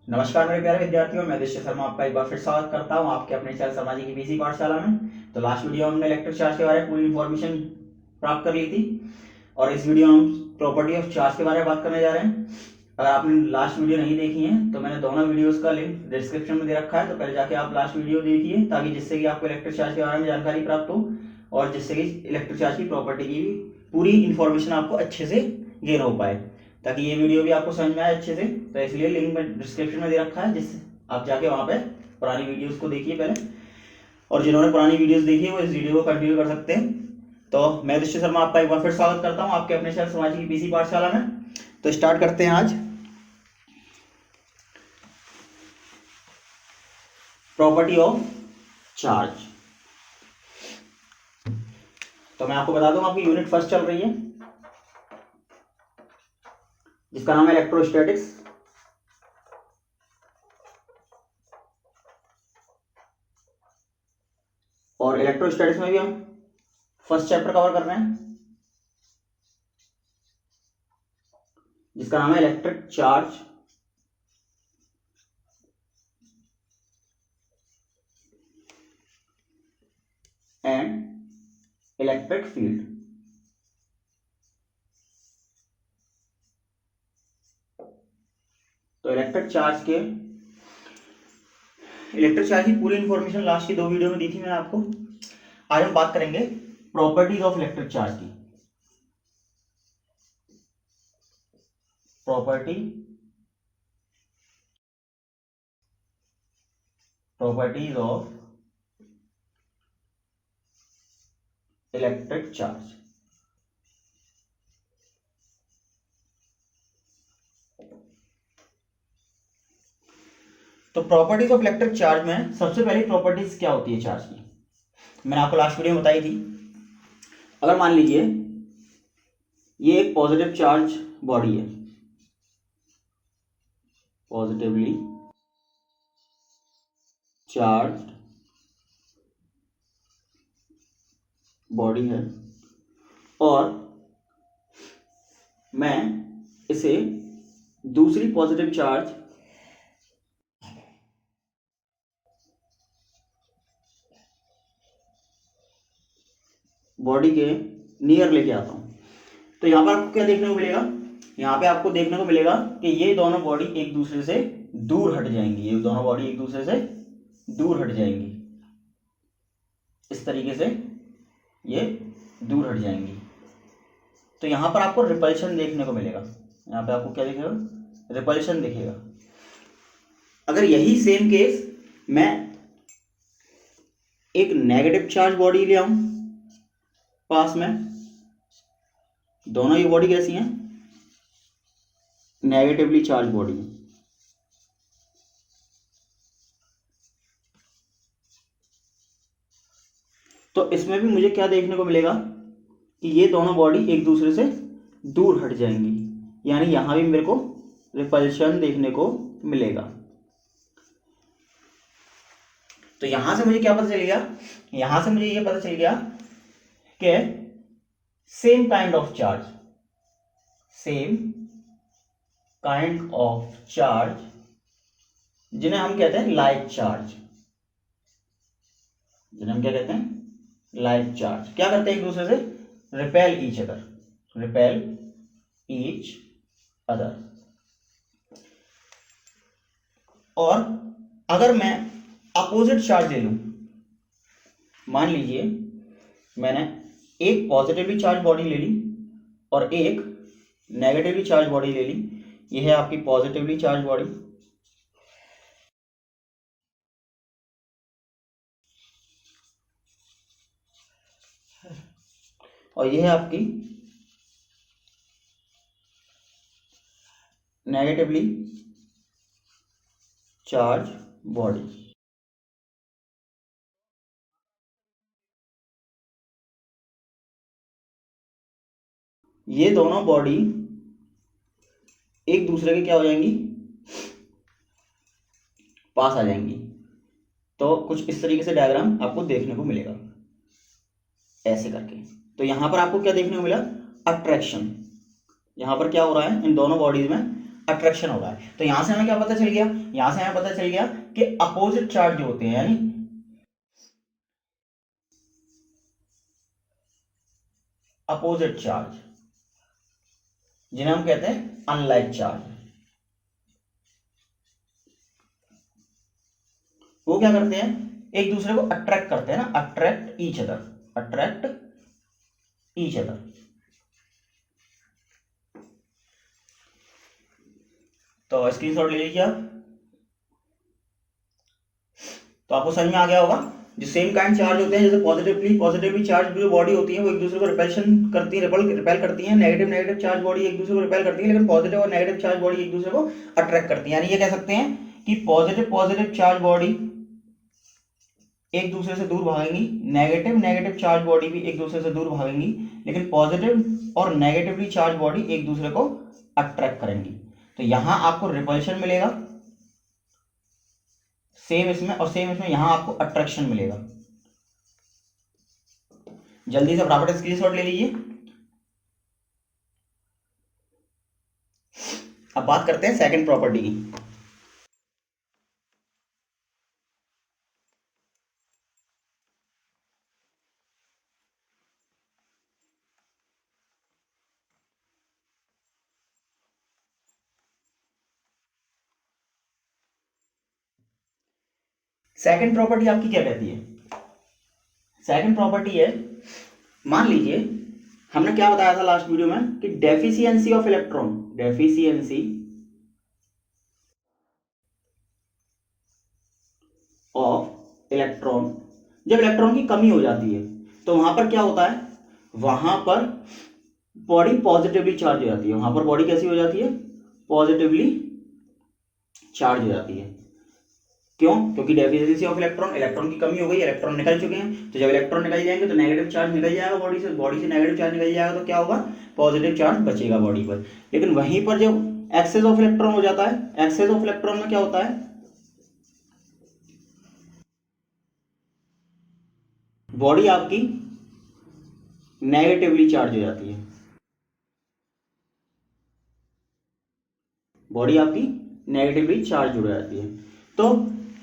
नमस्कार मेरे प्यारे विद्यार्थियों, मैं आदित्य शर्मा आपका एक बार फिर स्वागत करता हूं आपके अपने चैनल शर्मा जी की पीसी पाठशाला में। तो लास्ट वीडियो में हमने इलेक्ट्रिक चार्ज के बारे में पूरी इन्फॉर्मेशन प्राप्त कर ली थी और इस वीडियो में हम प्रॉपर्टी ऑफ चार्ज के बारे में बात करने जा रहे हैं। अगर आपने लास्ट वीडियो नहीं देखी है तो मैंने दोनों वीडियोस का लिंक डिस्क्रिप्शन में दे रखा है, तो पहले जाके आप लास्ट वीडियो देखिए ताकि जिससे कि आपको इलेक्ट्रिक चार्ज के बारे में जानकारी प्राप्त हो और जिससे कि इलेक्ट्रिक चार्ज की प्रॉपर्टी की पूरी इन्फॉर्मेशन आपको अच्छे से गेन हो पाए, ताकि ये वीडियो भी आपको समझ में आए अच्छे से। तो इसलिए लिंक में डिस्क्रिप्शन में दे रखा है, जिससे आप जाके वहाँ पे पुरानी वीडियोस को देखिए पहले, और जिन्होंने पुरानी वीडियोस देखी है वो इस वीडियो को कंटिन्यू कर सकते हैं। तो मैं आदित्य शर्मा आपका एक बार फिर स्वागत करता हूँ आपके अपने चैनल समाज की पीसी पाठशाला में। तो स्टार्ट करते हैं आज प्रॉपर्टी ऑफ चार्ज। तो मैं आपको बता दूं आपकी यूनिट फर्स्ट चल रही है जिसका नाम है इलेक्ट्रोस्टैटिक्स। और इलेक्ट्रोस्टैटिक्स में भी हम फर्स्ट चैप्टर कवर कर रहे हैं जिसका नाम है electric charge and electric field. तो इलेक्ट्रिक चार्ज की पूरी इंफॉर्मेशन लास्ट की 2 वीडियो में दी थी मैंने आपको। आज हम बात करेंगे प्रॉपर्टीज ऑफ इलेक्ट्रिक चार्ज की। Properties of electric charge. तो प्रॉपर्टीज ऑफ इलेक्ट्रिक चार्ज में सबसे पहली प्रॉपर्टीज क्या होती है चार्ज की, मैंने आपको लास्ट वीडियो में बताई थी। अगर मान लीजिए ये एक पॉजिटिव चार्ज बॉडी है, पॉजिटिवली चार्ज्ड बॉडी है, और मैं इसे दूसरी पॉजिटिव चार्ज बॉडी के नियर लेके आता हूं, तो यहां पर आपको क्या देखने को मिलेगा, यहां पे आपको देखने को मिलेगा कि ये दोनों बॉडी एक दूसरे से दूर हट जाएंगी। ये दोनों बॉडी एक दूसरे से दूर हट जाएंगी, इस तरीके से ये दूर हट जाएंगी। तो यहां पर आपको रिपल्शन देखने को मिलेगा। यहां पे आपको क्या दिखेगा, रिपल्शन दिखेगा। अगर यही सेम केस मैं एक नेगेटिव चार्ज बॉडी ले आऊं पास में, दोनों ये बॉडी कैसी हैं, नेगेटिवली चार्ज बॉडी। तो इसमें भी मुझे क्या देखने को मिलेगा कि ये दोनों बॉडी एक दूसरे से दूर हट जाएंगी, यानी यहां भी मेरे को रिपल्शन देखने को मिलेगा। तो यहां से मुझे क्या पता चल गया, यहां से मुझे ये पता चल गया कि सेम काइंड ऑफ चार्ज जिन्हें हम कहते हैं लाइक चार्ज, जिन्हें हम क्या कहते हैं, लाइक चार्ज, क्या करते हैं एक दूसरे से, रिपेल ईच अदर। और अगर मैं अपोजिट चार्ज ले लूं, मान लीजिए मैंने एक पॉजिटिवली चार्ज बॉडी ले ली और एक नेगेटिवली चार्ज बॉडी ले ली। यह है आपकी पॉजिटिवली चार्ज बॉडी, और यह है आपकी नेगेटिवली चार्ज बॉडी। ये दोनों बॉडी एक दूसरे के क्या हो जाएंगी, पास आ जाएंगी। तो कुछ इस तरीके से डायग्राम आपको देखने को मिलेगा ऐसे करके। तो यहां पर आपको क्या देखने को मिला, अट्रैक्शन। यहां पर क्या हो रहा है, इन दोनों बॉडीज में अट्रैक्शन हो रहा है। तो यहां से हमें क्या पता चल गया, यहां से हमें पता चल गया कि अपोजिट चार्ज जो होते हैं, यानी अपोजिट चार्ज, जिन्हें हम कहते हैं अनलाइक चार्ज, वो क्या करते हैं, एक दूसरे को अट्रैक्ट करते हैं ना, attract each other, attract each other. तो स्क्रीनशॉट ले लीजिए आप। तो आपको समझ में आ गया होगा, जो सेम काइंड चार्ज होते हैं, जैसे पॉजिटिवली चार्ज जो बॉडी होती है वो एक दूसरे को रिपल्शन करती है, रिपेल करती है, नेगेटिव चार्ज बॉडी एक दूसरे को रिपेल करती है, लेकिन पॉजिटिव और नेगेटिव चार्ज बॉडी एक दूसरे को अट्रैक्ट करती है। यानी ये कह सकते हैं कि पॉजिटिव चार्ज बॉडी एक दूसरे से दूर भागेंगी, नेगेटिव चार्ज बॉडी भी एक दूसरे से दूर भागेंगी, लेकिन पॉजिटिव और नेगेटिवली चार्ज बॉडी एक दूसरे को अट्रैक्ट करेंगी। तो यहां आपको रिपल्शन मिलेगा सेम इसमें, और सेम इसमें यहां आपको अट्रैक्शन मिलेगा। जल्दी से फटाफट स्क्रीनशॉट ले लीजिए। अब बात करते हैं सेकंड प्रॉपर्टी की। सेकंड प्रॉपर्टी आपकी क्या कहती है, सेकंड प्रॉपर्टी है, मान लीजिए हमने क्या बताया था लास्ट वीडियो में कि deficiency of electron, deficiency of electron, जब इलेक्ट्रॉन की कमी हो जाती है तो वहां पर क्या होता है, वहां पर बॉडी पॉजिटिवली चार्ज हो जाती है, वहां पर बॉडी कैसी हो जाती है, पॉजिटिवली चार्ज हो जाती है। क्यों, क्योंकि डेफिशिएंसी ऑफ इलेक्ट्रॉन, इलेक्ट्रॉन की कमी हो गई, इलेक्ट्रॉन निकल चुके हैं, तो जब इलेक्ट्रॉन निकल जाएंगे तो नेगेटिव चार्ज निकल जाएगा बॉडी से नेगेटिव चार्ज निकल जाएगा, तो क्या होगा, पॉजिटिव चार्ज बचेगा बॉडी पर। लेकिन वहीं पर जब एक्सेस ऑफ इलेक्ट्रॉन हो जाता है, एक्सेस ऑफ इलेक्ट्रॉन में क्या होता है, बॉडी आपकी नेगेटिवली चार्ज हो जाती है, बॉडी आपकी नेगेटिवली चार्ज हो जाती है। तो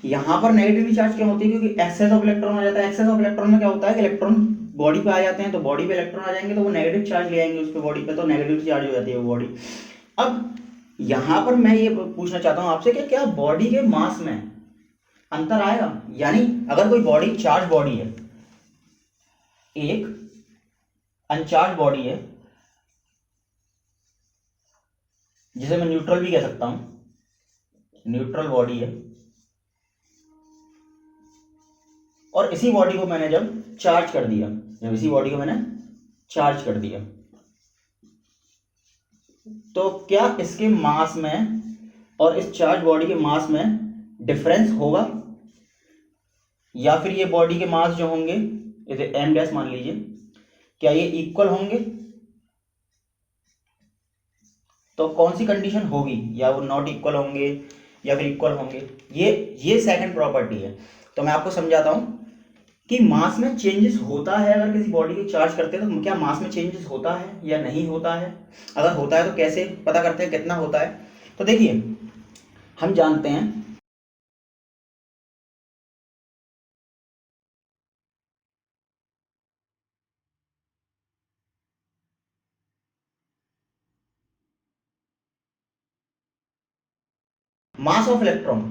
यहां पर नेगेटिवली चार्ज क्यों होती है, क्योंकि एक्सेस ऑफ इलेक्ट्रॉन आ जाता है। एक्सेस ऑफ इलेक्ट्रॉन में क्या होता है कि इलेक्ट्रॉन बॉडी पे आ जाते हैं, तो बॉडी पे इलेक्ट्रॉन आ जाएंगे तो वो नेगेटिव चार्ज ले आएंगे उस पे बॉडी पे, तो नेगेटिव चार्ज हो जाती है वो बॉडी। अब यहां पर मैं ये पूछना चाहता हूं आपसे कि क्या बॉडी के मास में अंतर आएगा, यानी अगर कोई बॉडी चार्ज बॉडी है, एक अनचार्ज बॉडी है, जिसे मैं न्यूट्रल भी कह सकता हूं, न्यूट्रल बॉडी है, और इसी बॉडी को मैंने जब चार्ज कर दिया, जब इसी बॉडी को मैंने चार्ज कर दिया, तो क्या इसके मास में और इस चार्ज बॉडी के मास में डिफरेंस होगा, या फिर ये बॉडी के मास जो होंगे, इसे एम डैश मान लीजिए, क्या ये इक्वल होंगे, तो कौन सी कंडीशन होगी, या वो नॉट इक्वल होंगे या फिर इक्वल होंगे, ये सेकंड प्रॉपर्टी है। तो मैं आपको समझाता हूं कि मास में चेंजेस होता है, अगर किसी बॉडी को चार्ज करते हैं तो क्या मास में चेंजेस होता है या नहीं होता है, अगर होता है तो कैसे पता करते हैं कितना होता है। तो देखिए हम जानते हैं mass of electron,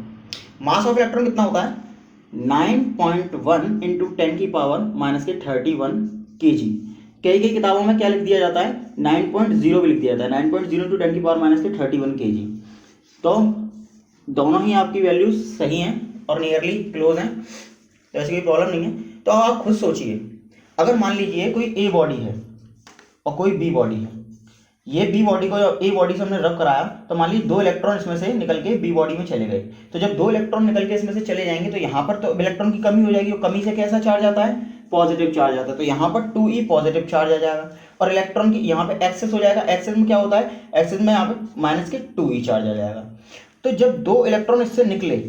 mass of electron कितना होता है, 9.1 इंटू 10 की पावर -31 kg। कई कई किताबों में क्या लिख दिया जाता है, 9.0 भी लिख दिया जाता है, 9.0 इंटू 10 की पावर -31 kg। तो दोनों ही आपकी वैल्यूज सही हैं और नियरली क्लोज हैं, तो ऐसी कोई प्रॉब्लम नहीं है। तो आप खुद सोचिए, अगर मान लीजिए कोई ए बॉडी है और कोई बी बॉडी है, ये बी बॉडी को ए बॉडी से हमने रब कराया, तो मान लीजिए 2 इलेक्ट्रॉन इसमें से निकल के बी बॉडी में चले गए। तो जब 2 इलेक्ट्रॉन निकल के इसमें से चले जाएंगे तो यहाँ पर तो इलेक्ट्रॉन की कमी हो जाएगी, और कमी से कैसा चार्ज आता है, पॉजिटिव चार्ज आता है, तो यहाँ पर 2e पॉजिटिव चार्ज आ जाएगा, और इलेक्ट्रॉन की यहाँ पे एक्सेस हो जाएगा। एक्सेस में क्या होता है, एक्सेस में यहाँ पे -2e चार्ज आ जाएगा। तो जब 2 इलेक्ट्रॉन इससे निकले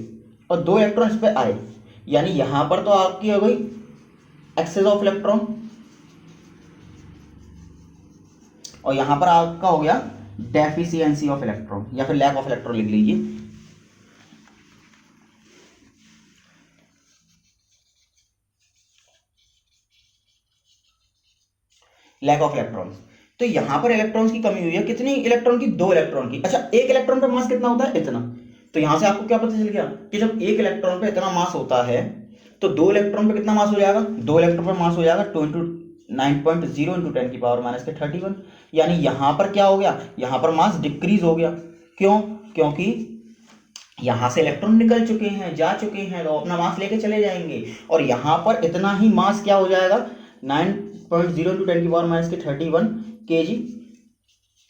और 2 इलेक्ट्रॉन इस पर आए, यानी यहाँ पर तो आपकी हो गई एक्सेस ऑफ इलेक्ट्रॉन, और यहां पर आपका हो गया डेफिशिएंसी ऑफ इलेक्ट्रॉन या फिर लैक ऑफ इलेक्ट्रॉन लिख लीजिए। Lack of electrons. तो यहां पर इलेक्ट्रॉन्स की कमी हुई है, कितनी इलेक्ट्रॉन की? 2 इलेक्ट्रॉन की। अच्छा, एक इलेक्ट्रॉन पे मास कितना होता है? इतना। तो यहां से आपको क्या पता चल गया कि जब एक इलेक्ट्रॉन पे इतना मास होता है तो 2 इलेक्ट्रॉन पे कितना मास हो जाएगा? 2 इलेक्ट्रॉन पे मास हो जाएगा 2 इंटू 9.0 इंटू 10 की पावर माइनस के 31। यानी यहां पर क्या हो गया? यहां पर मास डिक्रीज हो गया। क्यों? क्योंकि यहां से इलेक्ट्रॉन निकल चुके हैं, जा चुके हैं, तो अपना मास लेके चले जाएंगे। और यहां पर इतना ही मास क्या हो जाएगा? 9.0 इंटू 10 की पावर माइनस के 31 kg।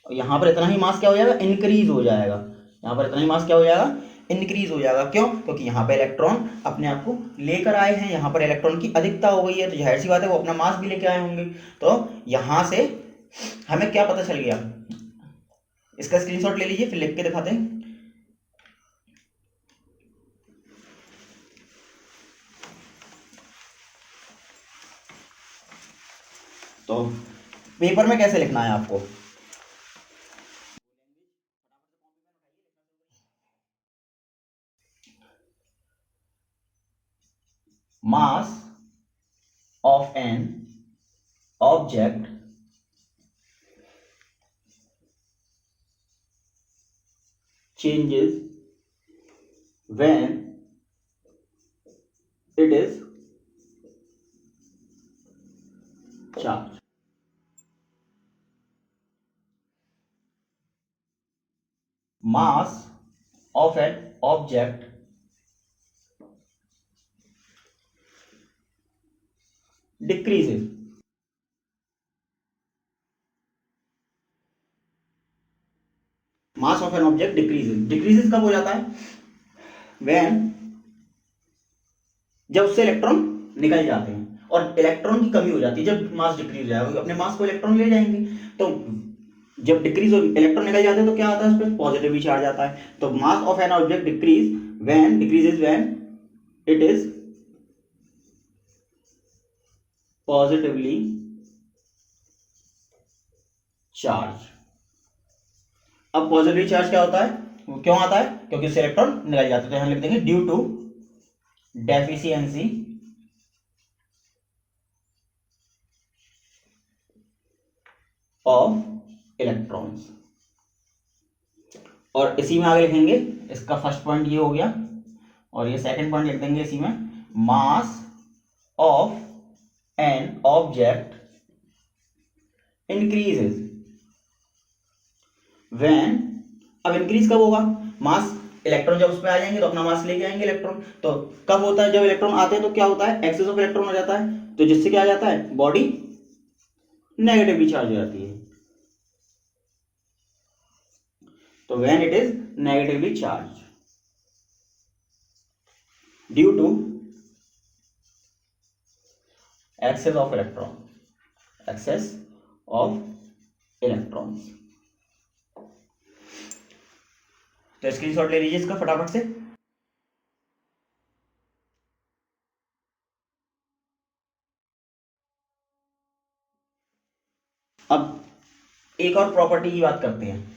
यहां पर इतना ही मास क्या हो जाएगा? इंक्रीज हो जाएगा। यहां पर इतना ही मास क्या हो जाएगा? इंक्रीज हो जाएगा। क्यों? क्योंकि यहाँ पे इलेक्ट्रॉन अपने आप को लेकर आए हैं, यहाँ पर इलेक्ट्रॉन की अधिकता हो गई है, तो जाहिर सी बात है वो अपना मास भी लेके आए होंगे। तो यहां से हमें क्या पता चल गया? इसका स्क्रीनशॉट ले लीजिए, फिर लिख के दिखाते हैं। तो पेपर में कैसे लिखना है आपको? Mass of an object changes when it is charged. Mass of an object decreases mass of an object decreases कब हो जाता है? when जब उससे इलेक्ट्रॉन निकल जाते हैं और इलेक्ट्रॉन की कमी हो जाती है। जब मास डिक्रीज हो जाएगा, अपने मास को इलेक्ट्रॉन ले जाएंगे, तो जब डिक्रीज हो इलेक्ट्रॉन निकल जाते हैं तो क्या आता है? उस पर पॉजिटिवली चार्ज आता है। तो mass of an object decreases when it is positively charge. अब पॉजिटिवली चार्ज क्या होता है? वो क्यों आता है? क्योंकि उससे इलेक्ट्रॉन निकल जाते हैं। तो हम लिख देंगे due to deficiency of electrons. और इसी में आगे लिखेंगे, इसका फर्स्ट पॉइंट ये हो गया और ये सेकंड पॉइंट लिख देंगे इसी में, mass of an object increases when. अब इंक्रीज कब होगा? मास, इलेक्ट्रॉन जब उसमें आ जाएंगे तो अपना मास लेके आएंगे इलेक्ट्रॉन। तो कब होता है? जब इलेक्ट्रॉन आते हैं तो क्या होता है? एक्सेस ऑफ इलेक्ट्रॉन हो जाता है, तो जिससे क्या आ जाता है? बॉडी नेगेटिवली चार्ज हो जाती है। तो when it is negatively charge due to excess of electrons. तो स्क्रीनशॉट ले लीजिए इसका फटाफट से। अब एक और प्रॉपर्टी की बात करते हैं।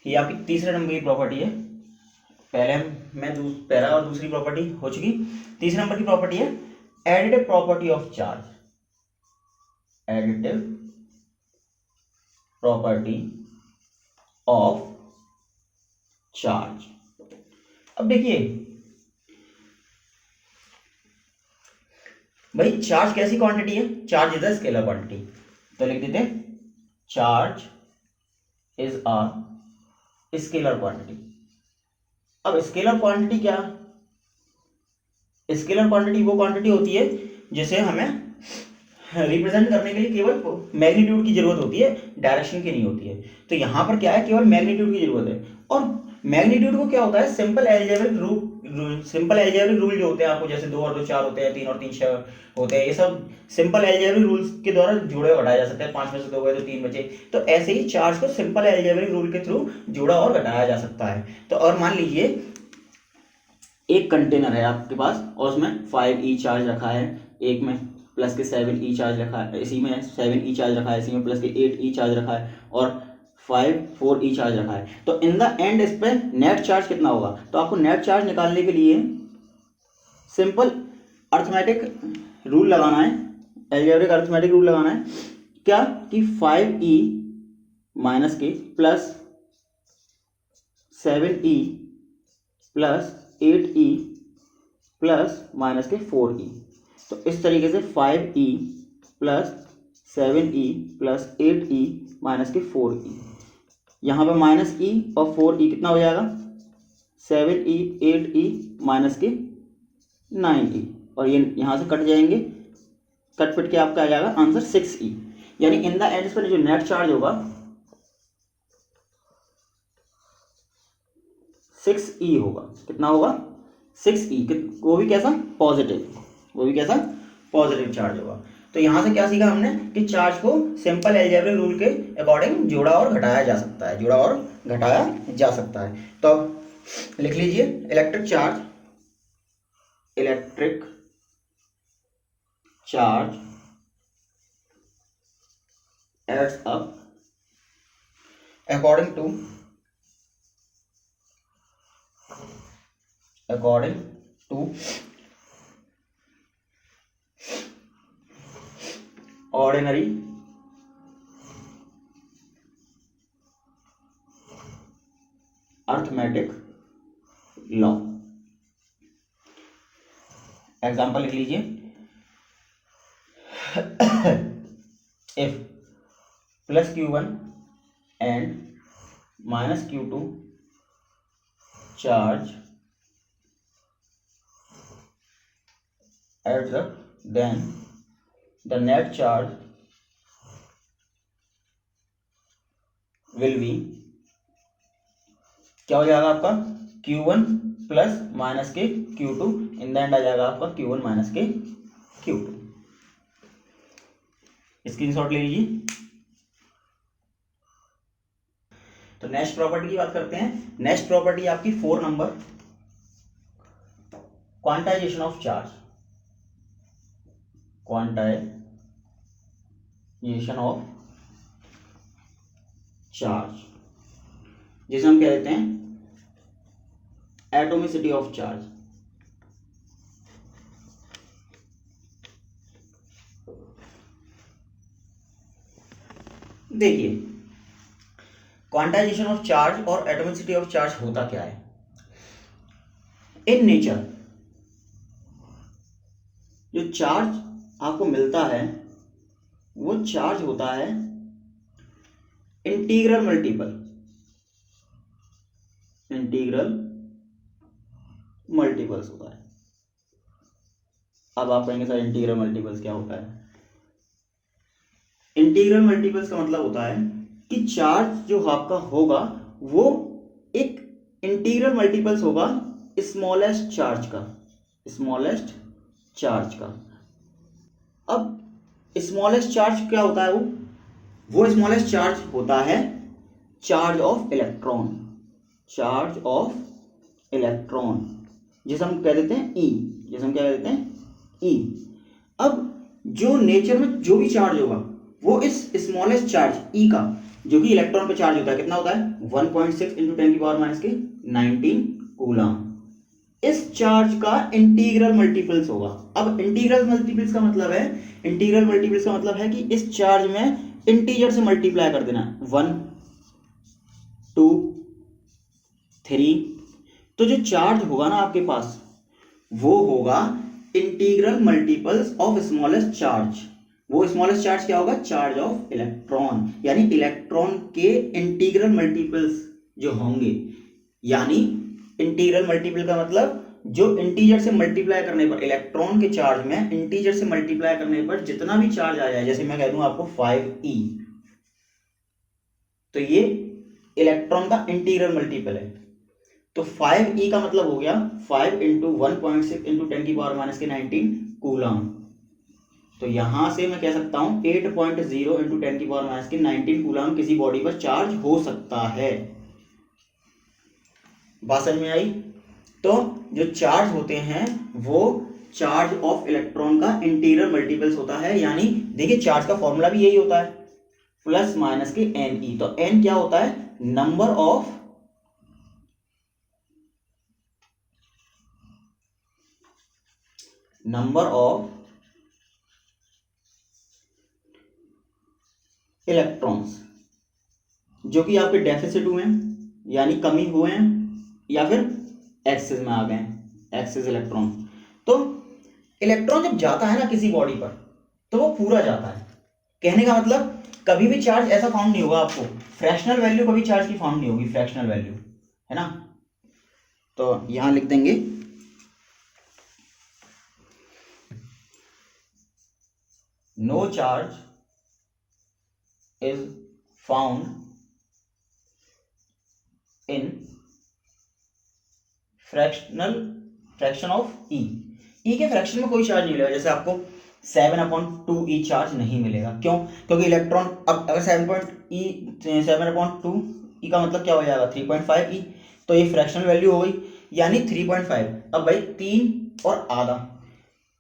ये आपकी तीसरे नंबर की प्रॉपर्टी है। पहला और दूसरी प्रॉपर्टी हो चुकी। तीसरे नंबर की प्रॉपर्टी है additive property of charge. Additive property of charge. अब देखिए भाई, चार्ज कैसी क्वांटिटी है? Charge is a scalar quantity. तो लिख देते हैं charge is a scalar quantity. अब स्केलर क्वांटिटी क्या? स्केलर क्वांटिटी वो क्वांटिटी होती है जिसे हमें रिप्रेजेंट करने के लिए केवल मैग्नीट्यूड की जरूरत होती है, डायरेक्शन की नहीं होती है। तो यहां पर क्या है? केवल मैग्नीट्यूड की जरूरत है। और मैग्नीट्यूड को क्या होता है? सिंपल एल्जेब्रिक रूल जो होते हैं आपको, जैसे 2 और 2 4 होते हैं, 3 और 3 6 होते हैं, ये सब सिंपल एल्जेब्रिक रूल्स के द्वारा जोड़े घटाया जा सकता है। 5 में से 2 गए तो 3 बचे। तो ऐसे ही चार्ज को सिंपल एल्जेब्रिक रूल के थ्रू जोड़ा और घटाया जा सकता है। तो और मान लीजिए एक कंटेनर है आपके पास और उसमें 5e चार्ज रखा है, एक में प्लस के 7e चार्ज रखा है, इसी में 7e चार्ज रखा है, इसी में प्लस के 8e चार्ज रखा है और 4e चार्ज रखा है। तो इन द एंड इस पर नेट चार्ज कितना होगा? तो आपको नेट चार्ज निकालने के लिए सिंपल अर्थमेटिक रूल लगाना है, एल्जेब्रिक अर्थमेटिक रूल लगाना है। क्या कि 5e माइनस के plus 7e plus 8e plus minus के 4e। तो इस तरीके से 5e plus 7e plus 8e minus के 4e, यहाँ पे माइनस e और 4e कितना हो जाएगा? 7e 8e माइनस के 9e, और ये यहाँ से कट जाएंगे, कट पिट के आपका आ जाएगा आंसर 6e। यानी इन द एंड पर जो नेट चार्ज होगा 6e होगा। कितना होगा? 6e, वो भी कैसा? पॉजिटिव, वो भी कैसा? पॉजिटिव चार्ज होगा। तो यहाँ से क्या सीखा हमने कि चार्ज को सिंपल अलजेब्रिक रूल के अकॉर्डिंग जोड़ा और घटाया जा सकता है, जोड़ा और घटाया जा सकता है। तो अब लिख लीजिए electric charge, electric charge adds up according to ordinary arithmetic law। Example लिख लीजिए if plus q1 and minus q2 charge adds up, then the net charge will be, क्या हो जाएगा आपका? q1 प्लस माइनस के q2, इन द एंड आ जाएगा आपका q1 minus के q2। स्क्रीनशॉट ले लीजिए। तो नेक्स्ट प्रॉपर्टी की बात करते हैं। नेक्स्ट प्रॉपर्टी आपकी 4 number, quantization of charge. Quantization of charge, जिसे हम कह देते हैं एटोमिसिटी ऑफ चार्ज। देखिए क्वांटाइजेशन ऑफ चार्ज और एटोमिसिटी ऑफ चार्ज होता क्या है? इन नेचर जो चार्ज आपको मिलता है वो चार्ज होता है इंटीग्रल मल्टीपल, इंटीग्रल मल्टीपल्स होता है। अब आप कहेंगे सर इंटीग्रल मल्टीपल्स क्या होता है? इंटीग्रल मल्टीपल्स का मतलब होता है कि चार्ज जो आपका होगा वो एक इंटीग्रल मल्टीपल्स होगा स्मॉलेस्ट चार्ज का, स्मॉलेस्ट चार्ज का। अब स्मॉलेस्ट चार्ज क्या होता है? वो स्मॉलेस्ट चार्ज होता है charge of electron, charge of electron, जिसे हम कह देते हैं ई, जिसे हम क्या कह देते हैं? ई। अब जो नेचर में जो भी चार्ज होगा वो इस स्मॉलेस्ट चार्ज ई का, जो कि इलेक्ट्रॉन पे चार्ज होता है, कितना होता है? 1.6 × 10⁻⁻19 कूलम। इस चार्ज का इंटीग्रल मल्टीपल्स होगा। अब इंटीग्रल मल्टीपल्स का मतलब है, इंटीग्रल मल्टीपल्स का मतलब है कि इस चार्ज में इंटीजर से मल्टीप्लाई कर देना, 1 2 3। तो जो चार्ज होगा ना आपके पास वो होगा integral multiples of smallest charge. वो स्मॉलेस्ट चार्ज क्या होगा? चार्ज ऑफ इलेक्ट्रॉन, यानी इलेक्ट्रॉन के इंटीग्रल मल्टीपल्स जो होंगे। यानी इंटीग्रल मल्टीपल का मतलब जो इंटीजर से मल्टीप्लाई करने पर, इलेक्ट्रॉन के चार्ज में इंटीजर से मल्टीप्लाई करने पर जितना भी चार्ज आ जाए, जैसे मैं कह दूं आपको 5e, तो ये इलेक्ट्रॉन का इंटीग्रल मल्टीपल है। तो 5e का मतलब हो गया 5 × 1.6 × 10⁻⁻19 कूलम। तो यहां से मैं कह सकता हूं 8.0 × 10⁻⁻19 कूलम किसी बॉडी पर चार्ज हो सकता है। बात समझ में आई? तो जो चार्ज होते हैं वो चार्ज ऑफ इलेक्ट्रॉन का इंटीरियर मल्टीपल्स होता है, यानी देखिए चार्ज का फॉर्मूला भी यही होता है, प्लस माइनस के एन ई। तो एन क्या होता है, नंबर ऑफ इलेक्ट्रॉन्स जो कि आपके डेफिसिट हुए हैं यानी कमी हुए हैं या फिर एक्सेस में आ गए हैं, एक्सेस इलेक्ट्रॉन। तो इलेक्ट्रॉन जब जाता है ना किसी बॉडी पर तो वो पूरा जाता है। कहने का मतलब कभी भी चार्ज ऐसा फाउंड नहीं होगा आपको, फ्रैक्शनल वैल्यू कभी चार्ज की फाउंड नहीं होगी, फ्रैक्शनल वैल्यू, है ना। तो यहां लिख देंगे no charge is found in fraction of e. E के फ्रैक्शन में कोई चार्ज नहीं मिलेगा, जैसे आपको 7/2 चार्ज नहीं मिलेगा। क्यों? क्योंकि इलेक्ट्रॉन अब अगर 7/2 का मतलब क्या हो जाएगा 3.5 तो ये फ्रैक्शनल वैल्यू हो गई यानी 3.5। अब भाई 3 और आधा,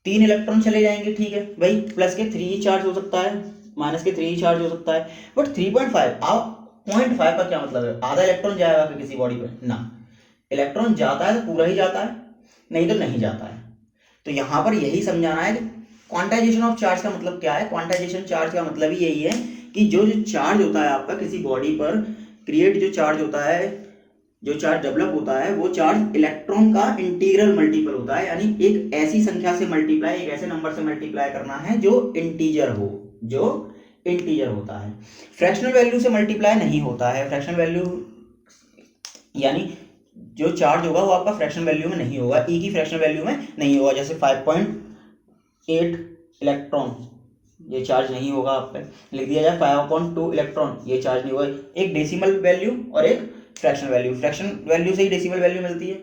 3 इलेक्ट्रॉन चले जाएंगे, ठीक है भाई, प्लस के 3 चार्ज हो सकता है, माइनस के 3 चार्ज हो सकता है, बट 3.5 आप 0.5 का क्या मतलब है, आधा इलेक्ट्रॉन जाएगा फिर किसी बॉडी पर ना, इलेक्ट्रॉन जाता है तो पूरा ही जाता है, नहीं तो नहीं जाता है। तो यहां पर यही समझाना है कि क्वांटाइजेशन ऑफ चार्ज का मतलब क्या है। क्वांटाइजेशन चार्ज का मतलब ही यही है कि जो जो चार्ज होता है आपका किसी बॉडी पर क्रिएट, जो चार्ज होता है, जो चार्ज डेवलप होता है वो चार्ज इलेक्ट्रॉन का इंटीग्रल मल्टीपल होता है, यानी एक ऐसी संख्या से मल्टीप्लाई, एक ऐसे नंबर से मल्टीप्लाई करना है जो इंटीजर हो, जो इंटीजर होता है। फ्रैक्शनल वैल्यू से मल्टीप्लाई नहीं होता है, फ्रैक्शनल वैल्यू यानी जो चार्ज होगा वो आपका फ्रैक्शन वैल्यू में नहीं होगा, ई की फ्रैक्शन वैल्यू में नहीं होगा। जैसे 5.8 इलेक्ट्रॉन ये चार्ज नहीं होगा, आप पे लिख दिया जाए 5/2 इलेक्ट्रॉन ये चार्ज नहीं होगा। एक डेसिमल वैल्यू और एक फ्रैक्शन वैल्यू, फ्रैक्शन वैल्यू से ही डेसिमल वैल्यू मिलती है,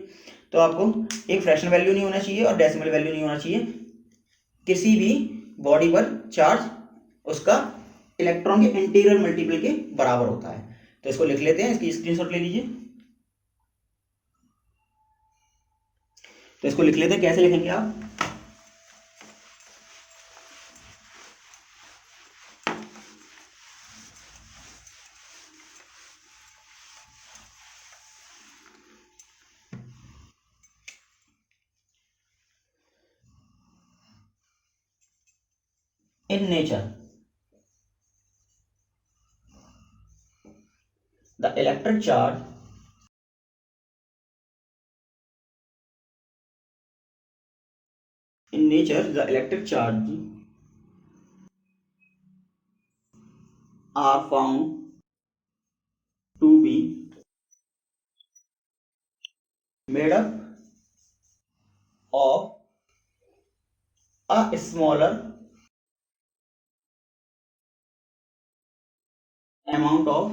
तो आपको एक फ्रैक्शन वैल्यू नहीं होना चाहिए और डेसिमल वैल्यू नहीं होना चाहिए। किसी भी बॉडी पर चार्ज उसका इलेक्ट्रॉन के इंटीग्रल मल्टीपल के बराबर होता है। तो इसको लिख लेते हैं, इसकी स्क्रीनशॉट ले लीजिए। तो इसको लिख लेते हैं, कैसे लिखेंगे आप, in nature the electric charge in nature the electric charge are found to be made up of a smaller amount of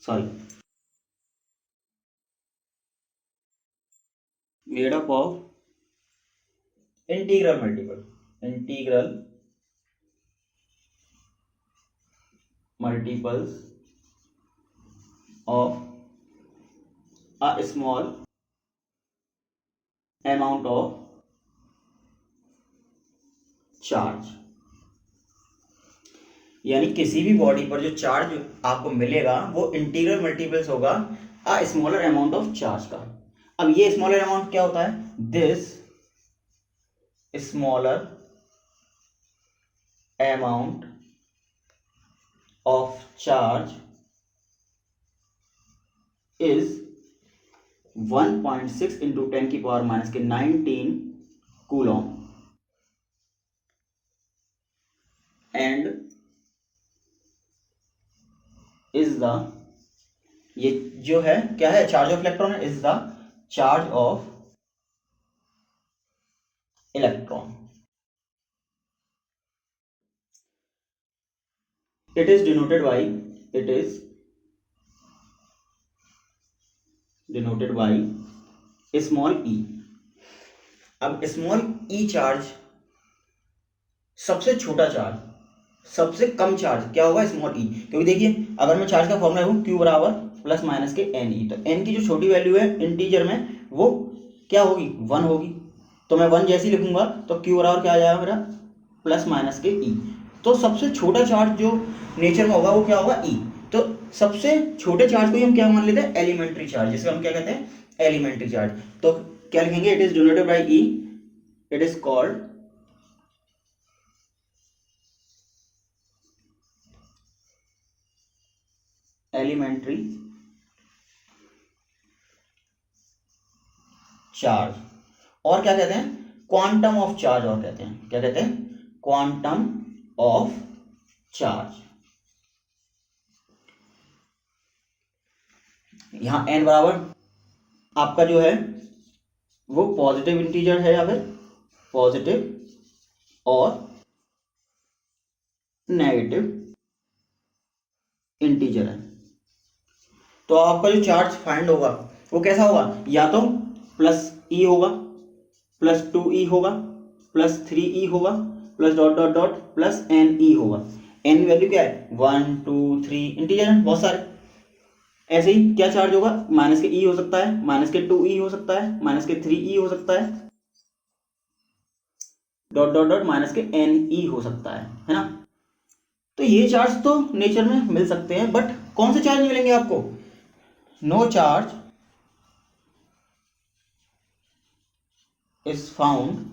sorry made up of integral multiples of a small amount of charge। यानी किसी भी body पर जो charge आपको मिलेगा वो integral multiples होगा a smaller amount of charge का। अब ये स्मॉलर अमाउंट क्या होता है, this smaller amount of charge is 1.6 into 10⁻⁻19 Coulomb and is the, ये जो है क्या है, चार्ज ऑफ इलेक्ट्रॉन है, is the charge of electron. it is denoted by it is denoted by small e। अब स्मॉल e चार्ज सबसे छोटा charge सबसे कम चार्ज क्या होगा, स्मॉल ई। क्योंकि देखिए अगर मैं चार्ज का फॉर्मूला हूँ क्यू बराबर प्लस माइनस के एन ई, तो एन की जो छोटी वैल्यू है इंटीजर में वो क्या होगी, 1 होगी। तो मैं 1 जैसे ही लिखूंगा तो क्यू बराबर क्या आ जाएगा मेरा, प्लस माइनस के ई। तो सबसे छोटा चार्ज जो नेचर में होगा वो क्या होगा, ई। तो सबसे छोटे चार्ज को ही हम क्या मान लेते हैं, एलिमेंट्री चार्ज, जिसे हम क्या कहते हैं, एलिमेंट्री चार्ज। तो क्या लिखेंगे, it is denoted by E, it is called elementary charge. और क्या कहते हैं, क्वांटम ऑफ चार्ज, और कहते हैं, क्या कहते हैं, क्वांटम ऑफ चार्ज। यहां एन बराबर आपका जो है वो पॉजिटिव इंटीजर है या फिर पॉजिटिव और नेगेटिव इंटीजर है। तो आपका जो चार्ज फाइंड होगा वो कैसा होगा, या तो प्लस ई होगा, प्लस 2 ई होगा, प्लस 3 ई होगा, plus dot dot dot plus n e होगा। एन वैल्यू क्या है, 1 2 3 इंटीजर है बहुत सारे। ऐसे ही क्या चार्ज होगा, माइनस के ई हो सकता है, माइनस के 2 ई हो सकता है, माइनस के 3 ई हो सकता है, डॉट डॉट डॉट माइनस के एन ई हो सकता है ना। तो ये चार्ज तो नेचर में मिल सकते हैं, बट कौन से चार्ज नहीं मिलेंगे आपको, no charge is found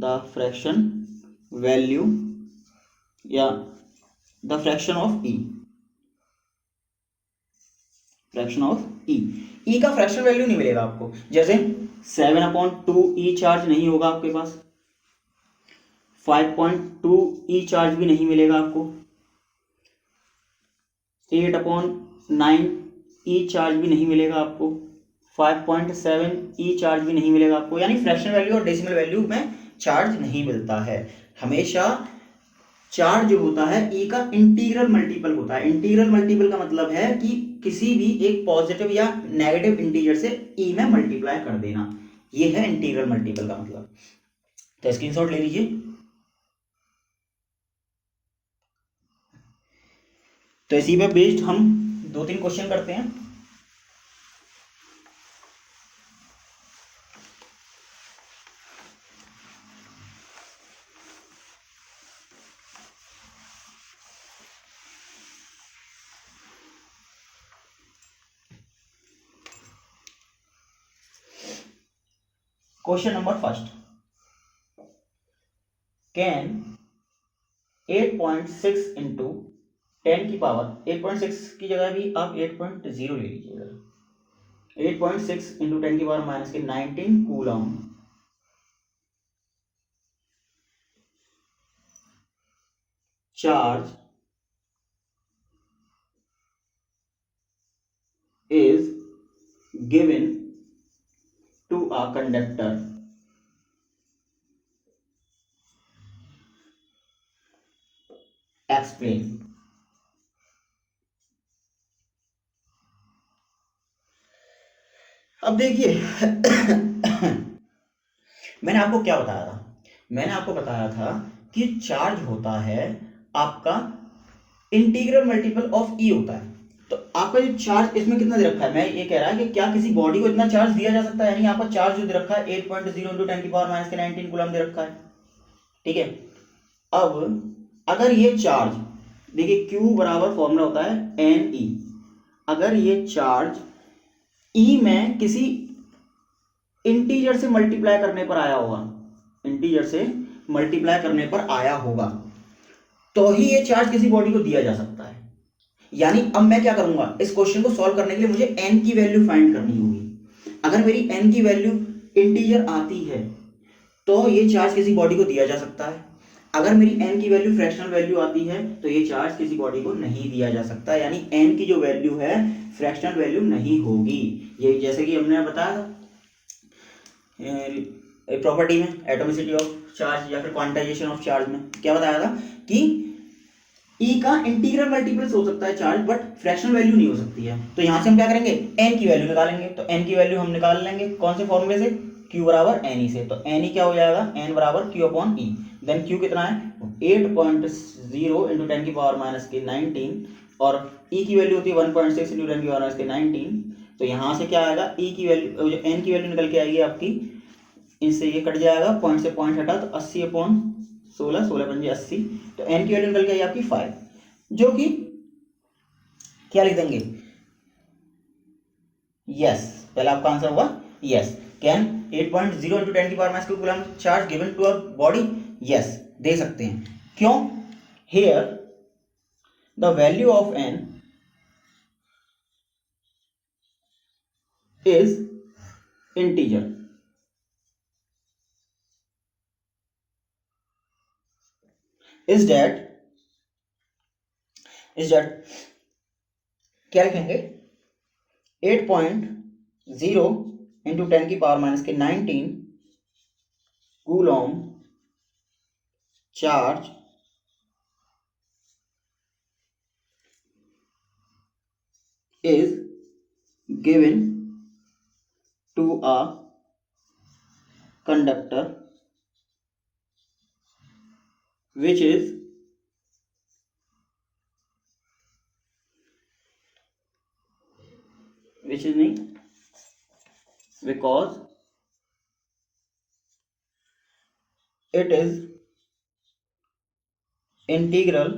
the fraction value या the fraction of e, fraction of e. E का फ्रैक्शन वैल्यू नहीं मिलेगा आपको, जैसे 7/2 चार्ज नहीं होगा आपके पास, 5.2 चार्ज भी नहीं मिलेगा आपको, 8/9 चार्ज भी नहीं मिलेगा आपको, 5.7 चार्ज भी नहीं मिलेगा आपको। यानी फ्रैक्शन वैल्यू और डेसिमल वैल्यू में चार्ज नहीं मिलता है। हमेशा चार्ज जो होता है ई का इंटीग्रल मल्टीपल होता है। इंटीग्रल मल्टीपल का मतलब है कि किसी भी एक पॉजिटिव या नेगेटिव इंटीजर से ई में मल्टीप्लाई कर देना, ये है इंटीग्रल मल्टीपल का मतलब। तो स्क्रीनशॉट ले लीजिए। तो इसी पे बेस्ड हम 2-3 क्वेश्चन करते हैं। Question number first, can 8.6 into 10 की पावर, 8.6 की जगह भी आप 8.0 ले लीजिएगा, 8.6 इंटू 10 की पावर माइनस के 19 coulomb charge is given to a conductor explain। अब देखिए मैंने आपको क्या बताया था, मैंने आपको बताया था कि चार्ज होता है आपका इंटीग्रल मल्टीपल ऑफ ई होता है। तो आपका जो चार्ज इसमें कितना दे रखा है, मैं ये कह रहा है कि क्या किसी बॉडी को इतना चार्ज दिया जा सकता है, यानी आपका चार्ज जो दे रखा है 8.0 इंटू 10 की पावर माइनस के 19 कूलम दे रखा है, ठीक है। अब अगर ये चार्ज, देखिए Q बराबर फॉर्मूला होता है एन ई, अगर ये चार्ज ई में किसी इंटीजर से मल्टीप्लाई करने पर आया होगा, इंटीजर से मल्टीप्लाई करने पर आया होगा, तो ही ये चार्ज किसी बॉडी को दिया जा सकता है। यानी अब मैं क्या करूंगा, इस क्वेश्चन को सॉल्व करने के लिए मुझे एन की वैल्यू फाइंड करनी होगी। अगर मेरी एन की वैल्यू इंटीजर आती है तो ये चार्ज किसी बॉडी को दिया जा सकता है। अगर मेरी एन की वैल्यू फ्रैक्शनल वैल्यू आती है तो ये चार्ज किसी बॉडी को नहीं दिया जा सकता, यानी एन की जो वैल्यू है फ्रैक्शनल वैल्यू नहीं होगी। ये जैसे कि हमने बताया था प्रॉपर्टी में, एटॉमिसिटी ऑफ चार्ज या फिर क्वांटाइजेशन ऑफ चार्ज में क्या बताया था कि ई का इंटीग्रल मल्टीपल्स हो सकता है चार्ज, बट फ्रैक्शनल वैल्यू नहीं हो सकती है। तो यहां से हम क्या करेंगे, एन की वैल्यू निकालेंगे। तो एन की वैल्यू हम निकाल लेंगे कौन से फॉर्मूले से, Q बराबर एन ई से। तो एन ई क्या हो जाएगा, एन बराबर Q अपॉन ई। देन Q कितना है, 8.0 इंटू 10 की पावर माइनस के 19, और E की वैल्यू होती है 1.6 इंटू 10 की पावर माइनस के 19। तो यहां से क्या आएगा, E की वैल्यू, जो एन की वैल्यू निकल के आएगी आपकी, इससे ये कट जाएगा, पॉइंट से पॉइंट हटा, तो 80 अपॉन 16, 16 पंजे 80। तो एन की वैल्यू निकल के आई आपकी 5, जो कि क्या लिख देंगे, यस, पहले आपका आंसर होगा यस। कैन 8.0 इंटू 10 की power minus 2 coulomb charge given to a body, yes दे सकते हैं। क्यों, here the value of N is integer, is that क्या लिखेंगे, 8.0 इंटू 10 की पावर माइनस के 19 coulomb charge is given to a conductor which is नहीं, because it is integral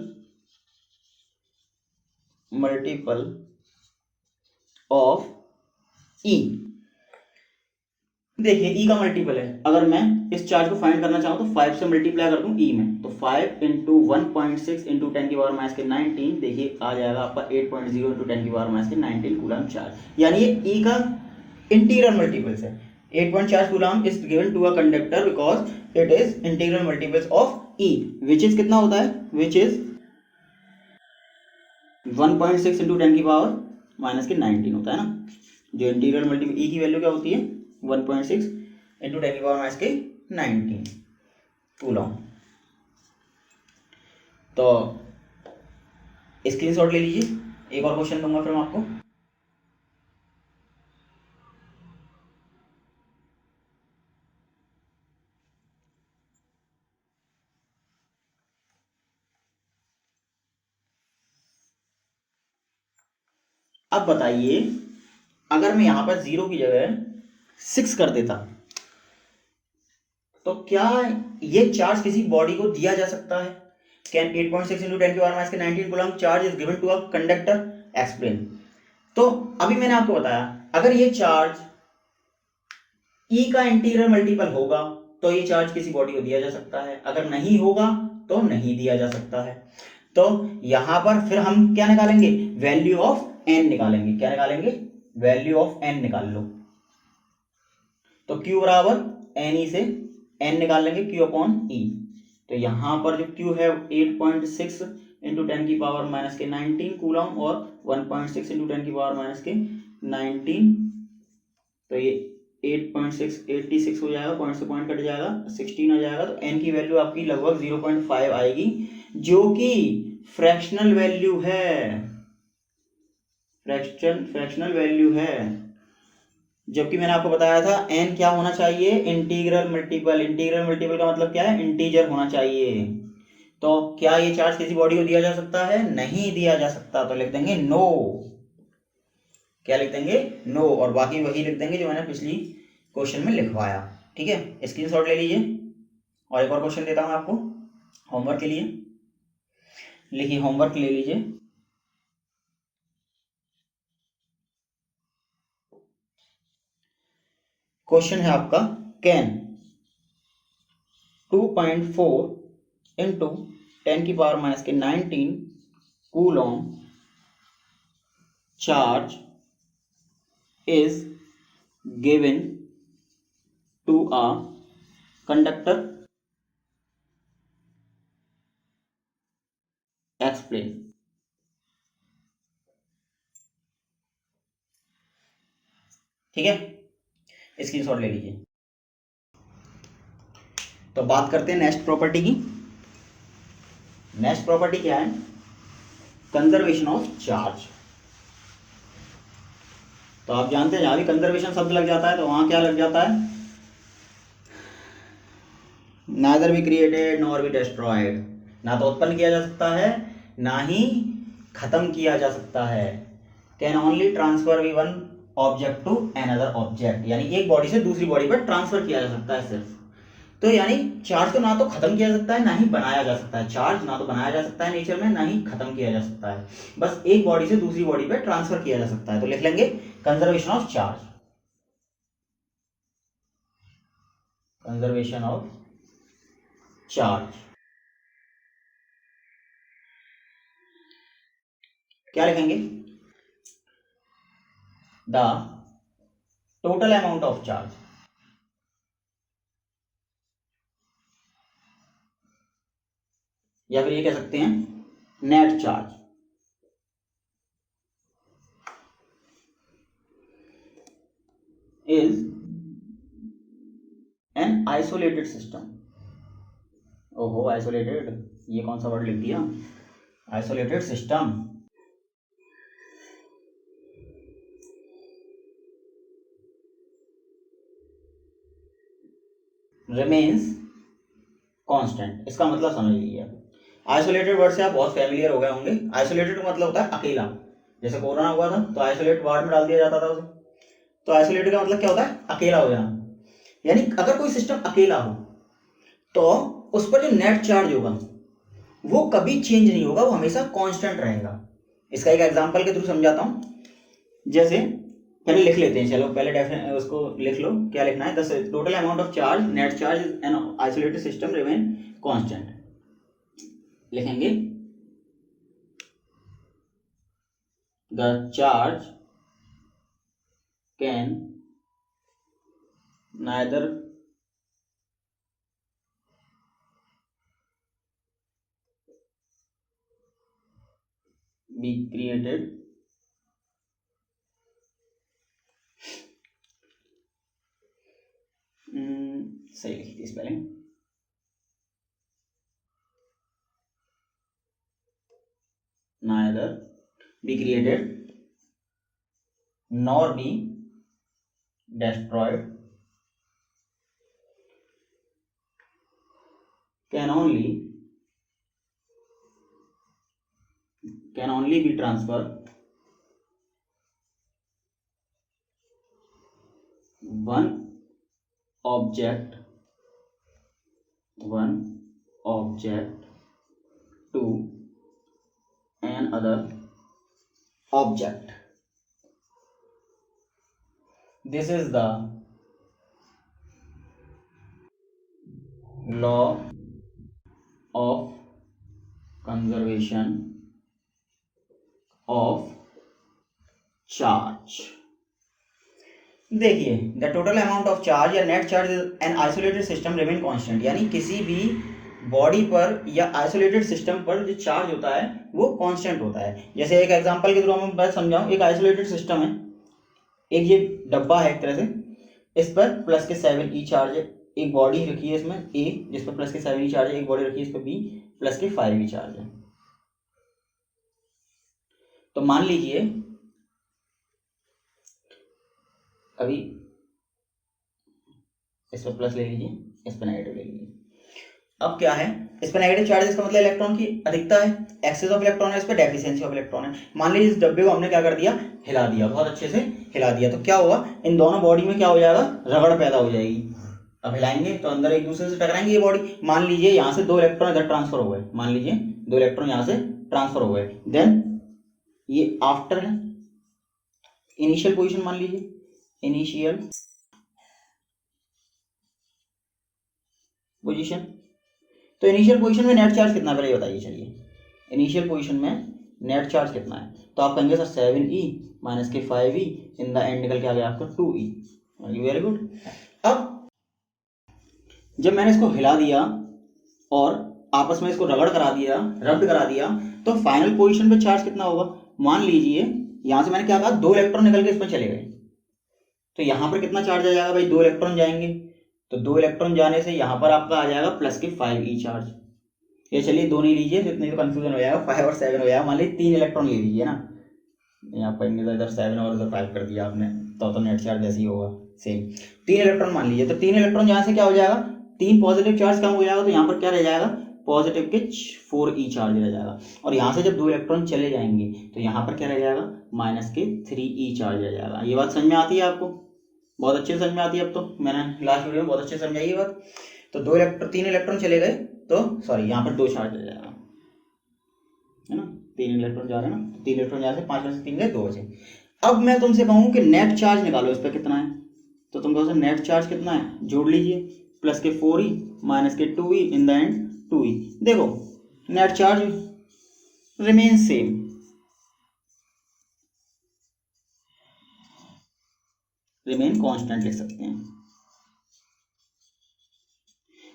multiple of E। देखिए E का मल्टीपल है, अगर मैं इस चार्ज को फाइंड करना चाहूं तो 5 से मल्टीप्लाई कर दूं E में, तो 5 इंटू 1.6 इंटू 10 की पावर माइनस के 19, देखिए आ जाएगा आपका 8.0 इंटू 10 की पावर माइनस के 19 कूलम चार्ज। यानी ये E का इंटीग्रल मल्टीपल्स है। 8.4 coulomb is given to a conductor because it is integral multiples of E, which is कितना होता है, विच इज 1.6 इंटू 10 की पावर माइनस के 19 होता है ना। जो इंटीग्रल मल्टीपल E की वैल्यू क्या होती है, 1.6 इंटू 10 की पावर माइनस के 19 कूलम। तो स्क्रीनशॉट ले लीजिए, एक और क्वेश्चन दूंगा फिर मैं आपको। अब बताइए, अगर मैं यहां पर 0 की जगह 6 कर देता, तो क्या ये चार्ज किसी बॉडी को दिया जा सकता है। कैन 8.6 इंटू 10 की पावर माइनस के 19 coulomb charge is given to a conductor, explain. तो अभी मैंने आपको बताया, अगर ये चार्ज E का इंटीग्रल मल्टीपल होगा तो ये चार्ज किसी बॉडी को दिया जा सकता है, अगर नहीं होगा तो नहीं दिया जा सकता है। तो यहां पर फिर हम क्या निकालेंगे, वैल्यू ऑफ n निकालेंगे। क्या निकालेंगे, वैल्यू ऑफ n निकाल लो। तो Q बराबर एन ई से n निकाल लेंगे, Q अपॉन ई। तो यहां पर जो Q है 8.6 इंटू 10 की पावर माइनस के 19 कूलम और 1.6 इंटू 10 की पावर माइनस के 19, तो ये 8.6 86 हो जाएगा, पॉइंट से पॉइंट कट जाएगा, 16 आ जाएगा। तो n की वैल्यू आपकी लगभग 0.5 आएगी, जो कि फ्रैक्शनल वैल्यू है, फ्रैक्शनल वैल्यू है। जबकि मैंने आपको बताया था n क्या होना चाहिए, इंटीग्रल मल्टीपल। इंटीग्रल मल्टीपल का मतलब क्या है, इंटीजर होना चाहिए। तो क्या ये चार्ज किसी बॉडी को दिया जा सकता है, नहीं दिया जा सकता। तो लिख देंगे नो। क्या लिख देंगे, नो, और बाकी वही लिख देंगे जो मैंने पिछली क्वेश्चन में लिखवाया। ठीक है, स्क्रीनशॉट ले लीजिए। और एक और क्वेश्चन देता हूं आपको होमवर्क के लिए, लिखिए, होमवर्क ले लीजिए। क्वेश्चन है आपका, कैन 2.4 इंटू 10 की पावर माइनस के 19 coulomb charge is given to a conductor, explain। ठीक है, स्क्रीनशॉट ले लीजिए। तो बात करते हैं नेक्स्ट प्रॉपर्टी की। नेक्स्ट प्रॉपर्टी क्या है, कंजर्वेशन ऑफ चार्ज। तो आप जानते हैं जहां भी कंजर्वेशन शब्द लग जाता है तो वहां क्या लग जाता है, neither be created nor be destroyed, ना तो उत्पन्न किया जा सकता है ना ही खत्म किया जा सकता है। Can only transfer be one object to another object, यानी एक बॉडी से दूसरी बॉडी पर ट्रांसफर किया जा सकता है सिर्फ। तो यानी चार्ज को ना तो खत्म किया जा सकता है ना ही बनाया जा सकता है, चार्ज ना तो बनाया जा सकता है नेचर में ना ही खत्म किया जा सकता है, बस एक बॉडी से दूसरी बॉडी पर ट्रांसफर किया जा सकता है। तो लिख लेंगे conservation of charge, conservation of charge. क्या लिखेंगे, the total amount of charge, या फिर ये कह सकते हैं net charge, is an isolated system. ओहो आइसोलेटेड, ये कौन सा वर्ड लिख दिया, आइसोलेटेड सिस्टम रिमेन्स कांस्टेंट। इसका मतलब समझ लीजिए, आइसोलेटेड वर्ड से आप बहुत फैमिलियर हो गए होंगे। आइसोलेटेड का मतलब होता है अकेला, जैसे कोरोना हुआ था तो आइसोलेट वार्ड में डाल दिया जाता था उसे। तो आइसोलेटेड का मतलब क्या होता है, अकेला हो जाना। यानी अगर कोई सिस्टम अकेला हो तो उस पर जो नेट चार्ज होगा वो कभी चेंज नहीं होगा, वो हमेशा कांस्टेंट रहेगा। इसका एक एग्जांपल के थ्रू समझाता हूं। जैसे पहले लिख लेते हैं, चलो पहले उसको लिख लो, क्या लिखना है, the total amount of charge net charge in isolated system remain constant. लिखेंगे the charge can neither be created सही लिखी थी spelling, neither be created nor be destroyed, can only be transferred one object to another object. This is the law of conservation of charge। देखिए the total amount of charge या net charge in isolated system remain constant, यानी किसी भी body पर या isolated system पर जो charge होता है वो कांस्टेंट होता है। जैसे एक एग्जांपल के थ्रू मैं बस समझाऊं, एक आइसोलेटेड सिस्टम है, एक ये डब्बा है एक तरह से, इस पर प्लस के 7e चार्ज है, एक बॉडी रखी है इसमें ए जिस पर प्लस के 7e चार्ज है, एक बॉडी रखी है इस पर बी प्लस के 5e चार्ज है। तो मान लीजिए अभी इस पर प्लस ले लीजिए, इस पर नेगेटिव ले लीजिए। अब क्या है, इस पर नेगेटिव चार्ज, इसका मतलब इलेक्ट्रॉन की अधिकता है, एक्सेस ऑफ इलेक्ट्रॉन है, इस पर डेफिशिएंसी ऑफ इलेक्ट्रॉन है। मान लीजिए इस डब्बे को हमने क्या कर दिया, हिला दिया, बहुत अच्छे से हिला दिया, तो क्या होगा, इन दोनों बॉडी में क्या हो जाएगा, रगड़ पैदा हो जाएगी। अब हिलाएंगे तो अंदर एक दूसरे से टकराएंगे ये बॉडी। मान लीजिए यहाँ से 2 इलेक्ट्रॉन इधर ट्रांसफर हो गए, मान लीजिए 2 इलेक्ट्रॉन यहाँ से ट्रांसफर हो गए, देन ये आफ्टर है इनिशियल पोजिशन, मान लीजिए इनिशियल पोजीशन। तो इनिशियल पोजीशन में नेट चार्ज कितना है पहले बताइए, चलिए इनिशियल पोजीशन में नेट चार्ज कितना है, तो आप कहेंगे सर 7e माइनस के 5e, इन द एंड निकल के आ गया आपका 2e। Very good. अब जब मैंने इसको हिला दिया और आपस में इसको रगड़ करा दिया, रब्ड करा दिया, तो फाइनल पोजीशन पे चार्ज कितना होगा, मान लीजिए यहां से मैंने क्या कहा, 2 इलेक्ट्रॉन निकल के इसमें चले गए, तो यहां पर कितना चार्ज आ जाएगा भाई, 2 इलेक्ट्रॉन जाएंगे, तो 2 इलेक्ट्रॉन जाने से यहां पर आपका आ जाएगा प्लस के 5e चार्ज। ये चलिए दो नहीं लीजिए, तो इतने तो कंफ्यूजन हो जाएगा, 5 और 7 हो जाएगा। मान लीजिए 3 इलेक्ट्रॉन ले लीजिए ना, यहाँ पर इधर 7 और इधर 5 कर दिया आपने, तो नेट चार्ज ऐसे ही होगा सेम। 3 इलेक्ट्रॉन मान लीजिए, तो 3 इलेक्ट्रॉन यहाँ से क्या हो जाएगा, 3 पॉजिटिव चार्ज कम हो जाएगा, तो यहाँ पर क्या रह जाएगा, पॉजिटिव के 4e चार्ज रह जाएगा। और यहाँ से जब 2 इलेक्ट्रॉन चले जाएंगे तो यहाँ पर क्या रह जाएगा, माइनस के 3e चार्ज रह जाएगा। ये बात समझ में आती है आपको, बहुत अच्छे से समझ में आती है। अब तो मैंने लास्ट वीडियो में बहुत अच्छे से समझाई ये बात। तो 3 इलेक्ट्रॉन चले गए, तो सॉरी यहाँ पर 2 चार्ज रह जाएगा, है ना, 3 इलेक्ट्रॉन जा रहे हैं ना, 3 इलेक्ट्रॉन जा से 5 में से 3 गए, 2 बचे। अब मैं तुमसे कहूँ कि नेट चार्ज निकालो इस पर कितना है, तो तुम कहो नेट चार्ज कितना है, जोड़ लीजिए, प्लस के 4e माइनस के 2e in the and 2e। देखो net charge remain same, remain constant लिख सकते हैं।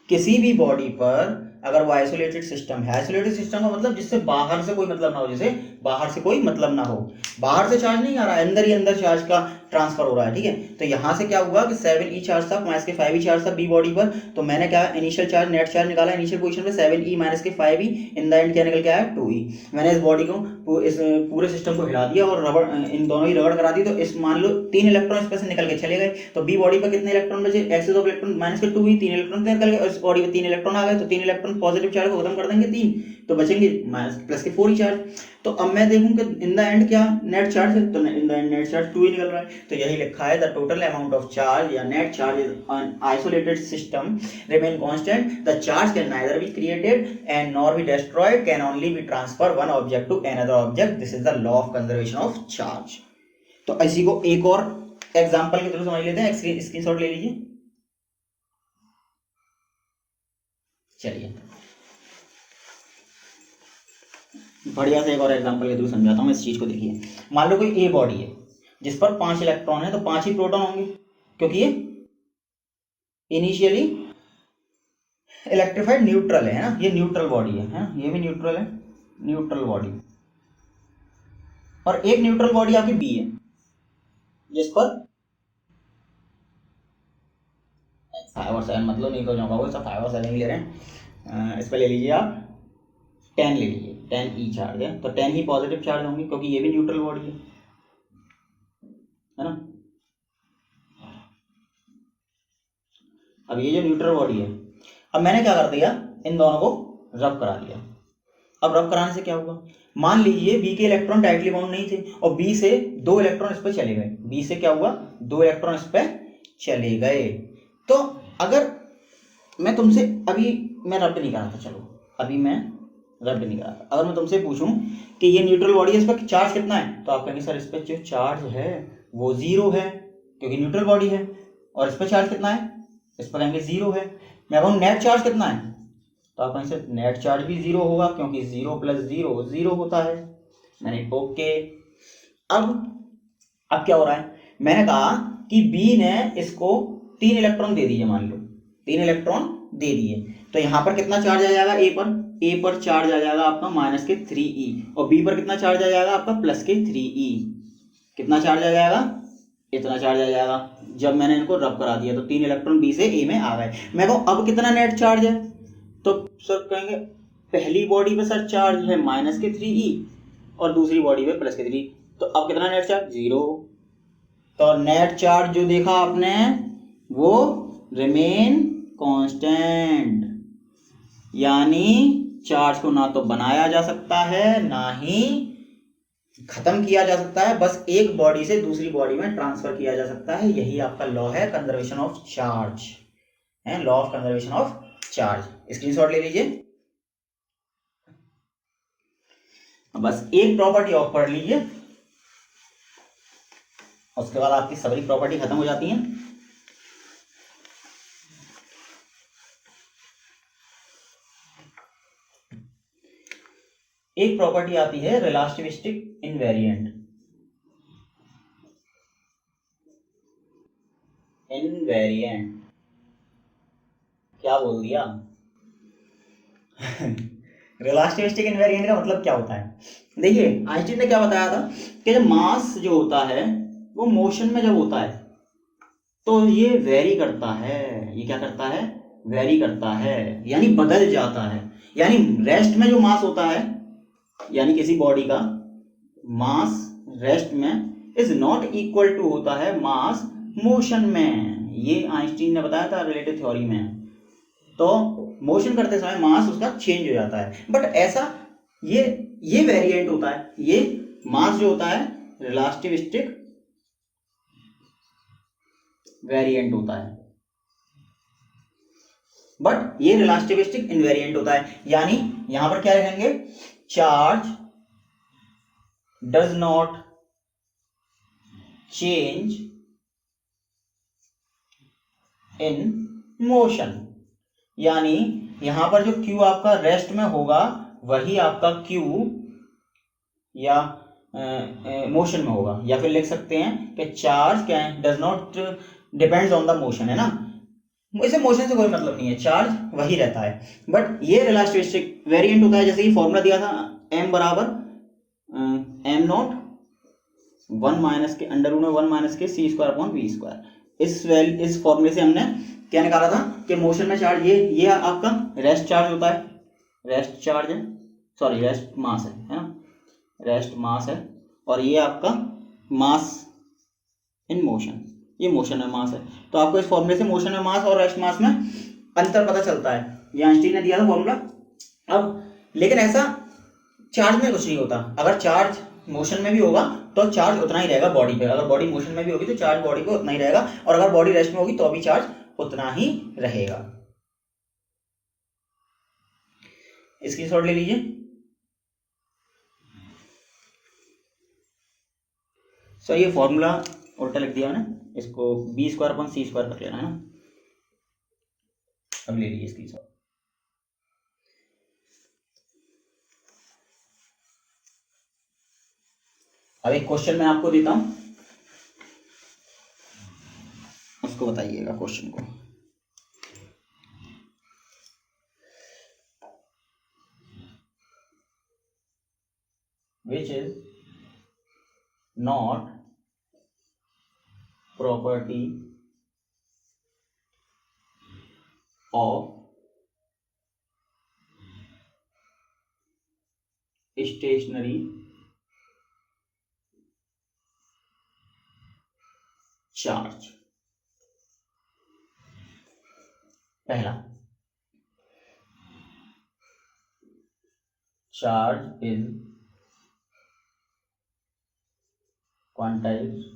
किसी भी बॉडी पर अगर वो आइसोलेटेड सिस्टम है, आइसोलेटेड सिस्टम का मतलब जिससे बाहर से कोई मतलब ना हो, जैसे बाहर से कोई मतलब ना हो, बाहर से चार्ज नहीं आ रहा है, अंदर ही अंदर चार्ज का ट्रांसफर हो रहा है, ठीक है। तो यहाँ से क्या हुआ कि 7e चार्ज था माइनस के 5e चार्ज था बी बॉडी पर, तो मैंने क्या इनिशियल चार्ज नेट चार्ज निकाला, इनिशियल पोजीशन पे 7e माइनस के 5e इन द एंड क्या निकल के आया 2e। मैंने इस बॉडी को, इस पूरे सिस्टम को हिला दिया और रबड़, इन दोनों ही रगड़ करा दी, तो इस मान लो 3 इलेक्ट्रॉन इस पर से निकल के चले गए, तो बी बॉडी पर कितने इलेक्ट्रॉन बचे, एक्सेस ऑफ इलेक्ट्रॉन माइनस के 2e, 3 इलेक्ट्रॉन निकल गए, इस बॉडी में 3 इलेक्ट्रॉन आ गए, तो 3 इलेक्ट्रॉन पॉजिटिव चार्ज को खत्म कर देंगे 3, तो बचेंगे माइनस प्लस के 4e चार्ज। तो अब मैं देखूं कि इन द एंड क्या नेट चार्ज है, तो in the end net charge 2 ही निकल रहा है। तो यही लिखा है, the total amount of charge या net charge is on isolated system remain constant, the charge can neither be created and nor be destroyed, can only be transfer one object to another object, this is the law of conservation of charge. तो इसी को एक और example के through समझ लेते हैं, screenshot ले लीजिए। चलिए बढ़िया से एक और एग्जांपल के थ्रू समझाता हूँ इस चीज को। देखिए मान लो कोई ए बॉडी है जिस पर 5 इलेक्ट्रॉन है, तो 5 ही प्रोटॉन होंगे, क्योंकि ये इनिशियली इलेक्ट्रिफाइड न्यूट्रल है ना, ये न्यूट्रल बॉडी है ना, ये भी न्यूट्रल है, न्यूट्रल बॉडी। और एक न्यूट्रल बॉडी आपकी बी है जिस पर 5 और 7 मतलब नहीं कर जाऊंगा, सब 5 और 7 ले रहे हैं। इस पर ले लीजिए आप 10 ले लीजिए, 10e चार्ज है, तो 10 ही पॉजिटिव चार्ज होंगे क्योंकि ये भी न्यूट्रल बॉडी है ना। अब ये जो न्यूट्रल बॉडी है, अब मैंने क्या कर दिया, इन दोनों को रब करा दिया। अब रब कराने से क्या हुआ, मान लीजिए बी के इलेक्ट्रॉन टाइटली बाउंड नहीं थे और बी से 2 इलेक्ट्रॉन इस पर चले गए, बी से क्या हुआ, 2 इलेक्ट्रॉन इस पर चले गए। तो अगर मैं तुमसे अभी मैं रब नहीं करा था, चलो अभी मैं रब नहीं करा था, अगर मैं तुमसे पूछूं कि ये न्यूट्रल बॉडी है, इस पर चार्ज कितना है, तो आप कहेंगे सर इस पर जो चार्ज है वो 0 है क्योंकि न्यूट्रल बॉडी है, और इस पर चार्ज कितना है, इस पर कहेंगे 0 है। मैं कहूँ नेट चार्ज कितना है, तो आप कहेंगे सर नेट चार्ज भी 0 होगा क्योंकि 0 + 0 0 होता है। मैंने ओके। अब क्या हो रहा है, मैंने कहा कि बी ने इसको 3 इलेक्ट्रॉन दे दिए, मान लो 3 इलेक्ट्रॉन दे दिए, तो यहाँ पर कितना चार्ज आ जाएगा, ए पर चार्ज आ जाएगा आपका माइनस के 3e, और बी पर कितना चार्ज आ जाएगा आपका प्लस के 3e। कितना चार्ज आ जाएगा, इतना चार्ज आ जाएगा। जब मैंने इनको रब करा दिया तो 3 इलेक्ट्रॉन बी से ए में आ गए। मैं कहूँ अब कितना नेट चार्ज है, तो सर कहेंगे पहली बॉडी पे सर चार्ज है माइनस के 3e और दूसरी बॉडी पे प्लस के 3, तो अब कितना नेट चार्ज, 0। तो नेट चार्ज जो देखा आपने वो रिमेन कांस्टेंट, यानी चार्ज को ना तो बनाया जा सकता है ना ही खत्म किया जा सकता है, बस एक बॉडी से दूसरी बॉडी में ट्रांसफर किया जा सकता है। यही आपका लॉ है कंजर्वेशन ऑफ चार्ज, है law of conservation of charge. Screenshot ले लीजिए, बस एक प्रॉपर्टी ऑफ पढ़ लीजिए, उसके बाद आपकी सभी प्रॉपर्टी खत्म हो जाती है। एक प्रॉपर्टी आती है रिलेटिविस्टिक इनवेरिएंट। इनवेरिएंट क्या बोल दिया रिलेटिविस्टिक इनवेरिएंट का मतलब क्या होता है, देखिए आइंस्टीन ने क्या बताया था कि जब मास जो होता है वो मोशन में जब होता है तो ये वेरी करता है, ये क्या करता है, वेरी करता है, यानी बदल जाता है। यानी रेस्ट में जो मास होता है, यानी किसी बॉडी का मास रेस्ट में इज नॉट इक्वल टू होता है मास मोशन में। ये आइंस्टीन ने बताया था रिलेटिव थ्योरी में। तो मोशन करते समय मास उसका चेंज हो जाता है, बट ऐसा ये वेरिएंट होता है। ये मास जो होता है रिलेटिविस्टिक वेरिएंट होता है, बट ये रिलेटिविस्टिक इनवेरिएंट होता है। यानी यहां पर क्या लिखेंगे, charge does not change in motion. यानी यहां पर जो Q आपका रेस्ट में होगा वही आपका Q या मोशन में होगा। या फिर लिख सकते हैं कि चार्ज क्या है, does not depends on the motion, है ना। इसे मोशन से कोई मतलब नहीं है, चार्ज वही रहता है। बट ये रिलेटिविस्टिक वेरिएंट होता है। जैसे कि फॉर्मूला दिया था m बराबर m नॉट 1 माइनस के अंडर रूट में 1 माइनस के c square upon v square. इस फॉर्मूले से हमने क्या निकाला था कि मोशन में चार्ज ये आपका रेस्ट चार्ज होता है, रेस्ट चार्ज है, सॉरी रेस्ट मास है ना, रेस्ट मास है। और ये आपका मास इन मोशन, ये मोशन में मास है। तो आपको इस फॉर्मूले से मोशन में मास और रेस्ट मास में अंतर पता चलता है। ये आइंस्टीन ने दिया था फॉर्मूला। अब लेकिन ऐसा चार्ज में कुछ नहीं होता। अगर चार्ज मोशन में भी होगा तो चार्ज उतना ही रहेगा बॉडी पे। अगर बॉडी मोशन में भी होगी तो चार्ज बॉडी पे उतना ही रहेगा, और अगर बॉडी रेस्ट में होगी तो भी चार्ज उतना ही रहेगा। स्क्रीनशॉट ले लीजिए। सो ये फॉर्मूला उल्टा लिख दिया मैंने, इसको बी स्क्वायर अपॉन सी स्क्वायर कर लेना है ना। अब ले लीजिए स्क्रीनशॉट। अब एक क्वेश्चन मैं आपको देता हूं, उसको बताइएगा क्वेश्चन को। Which is not property of stationary charge। पहला, charge is quantized।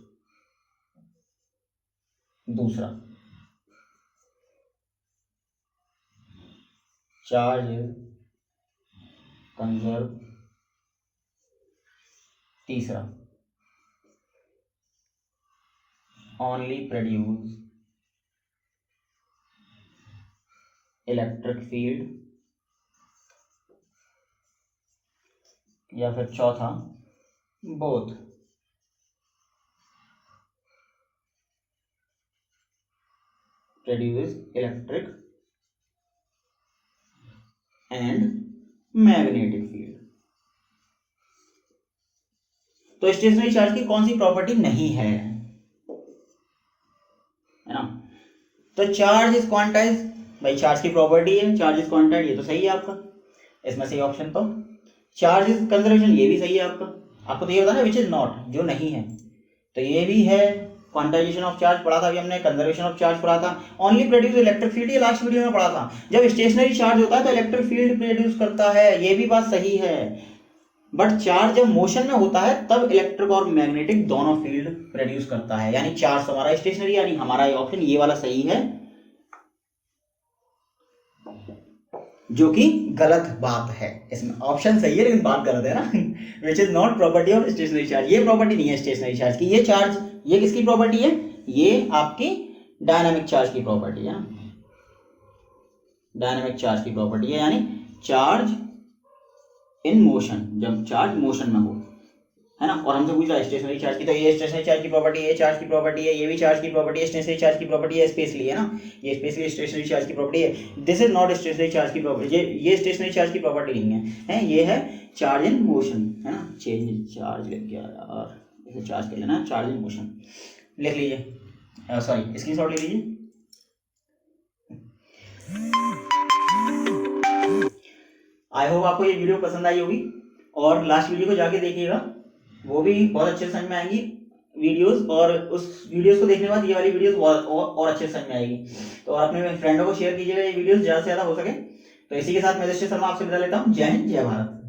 दूसरा, charge is conserved। तीसरा, only produce electric field। या फिर चौथा, both produce electric and magnetic field। तो स्टेशनरी चार्ज की कौन सी प्रॉपर्टी नहीं है ना। तो चार्ज इज क्वांटाइज, भाई चार्ज की प्रॉपर्टी है चार्ज इज क्वांटाइज, ये तो सही है आपका, इसमें सही ऑप्शन। तो चार्ज इज कंजर्वेशन, ये भी सही है आपका। आपको तो ये होता है ना विच इज नॉट, जो नहीं है, तो ये भी है। क्वांटाइजेशन ऑफ चार्ज पढ़ा था अभी हमने, कंजर्वेशन ऑफ चार्ज पढ़ा था। ओनली प्रोड्यूस इलेक्ट्रिक फील्ड, ये लास्ट वीडियो में पढ़ा था। जब स्टेशनरी चार्ज होता है तो इलेक्ट्रिक फील्ड प्रोड्यूस करता है, ये भी बात सही है। बट चार्ज जब मोशन में होता है तब इलेक्ट्रिक और मैग्नेटिक दोनों फील्ड प्रोड्यूस करता है। यानी चार्ज हमारा स्टेशनरी, यानी हमारा ये ऑप्शन ये वाला सही है, जो कि गलत बात है। इसमें ऑप्शन सही है लेकिन बात गलत है ना। Which is not property of stationary charge, ये प्रॉपर्टी नहीं है स्टेशनरी चार्ज की। ये चार्ज, ये किसकी प्रॉपर्टी है, ये आपकी डायनामिक चार्ज की प्रॉपर्टी है, डायनामिक चार्ज की प्रॉपर्टी है। यानी चार्ज इन मोशन, जब चार्ज मोशन में हो, है ना। और हमसे पूछ रहा है स्टेशनरी चार्ज की, तो ये स्टेशनरी चार्ज की प्रॉपर्टी है, ये चार्ज की प्रॉपर्टी है, ये भी चार्ज की प्रॉपर्टी है, स्टेशनरी चार्ज की प्रॉपर्टी है स्पेशली, है ना। ये स्पेशली स्टेशनरी चार्ज की प्रॉपर्टी है। This is not stationary charge की प्रॉपर्टी, ये स्टेशनरी चार्ज की प्रॉपर्टी नहीं है, ये है चार्ज इन मोशन, है ना। चेंज चार्ज लिख गया यार, इसे चार्ज कर लेना, चार्ज इन मोशन लिख लीजिए, सॉरी स्क्रीनशॉट ले लीजिए। आई होप आपको ये वीडियो पसंद आई होगी और लास्ट वीडियो को जाके देखिएगा, वो भी बहुत अच्छे समझ में आएंगी वीडियोस, और उस वीडियोस को देखने के बाद ये वाली वीडियोस और अच्छे समझ में आएगी। तो अपने फ्रेंडों को शेयर कीजिएगा ये वीडियोस ज़्यादा से ज़्यादा हो सके। तो इसी के साथ मैं ऋषि शर्मा आपसे विदा लेता हूँ। जय हिंद, जय भारत।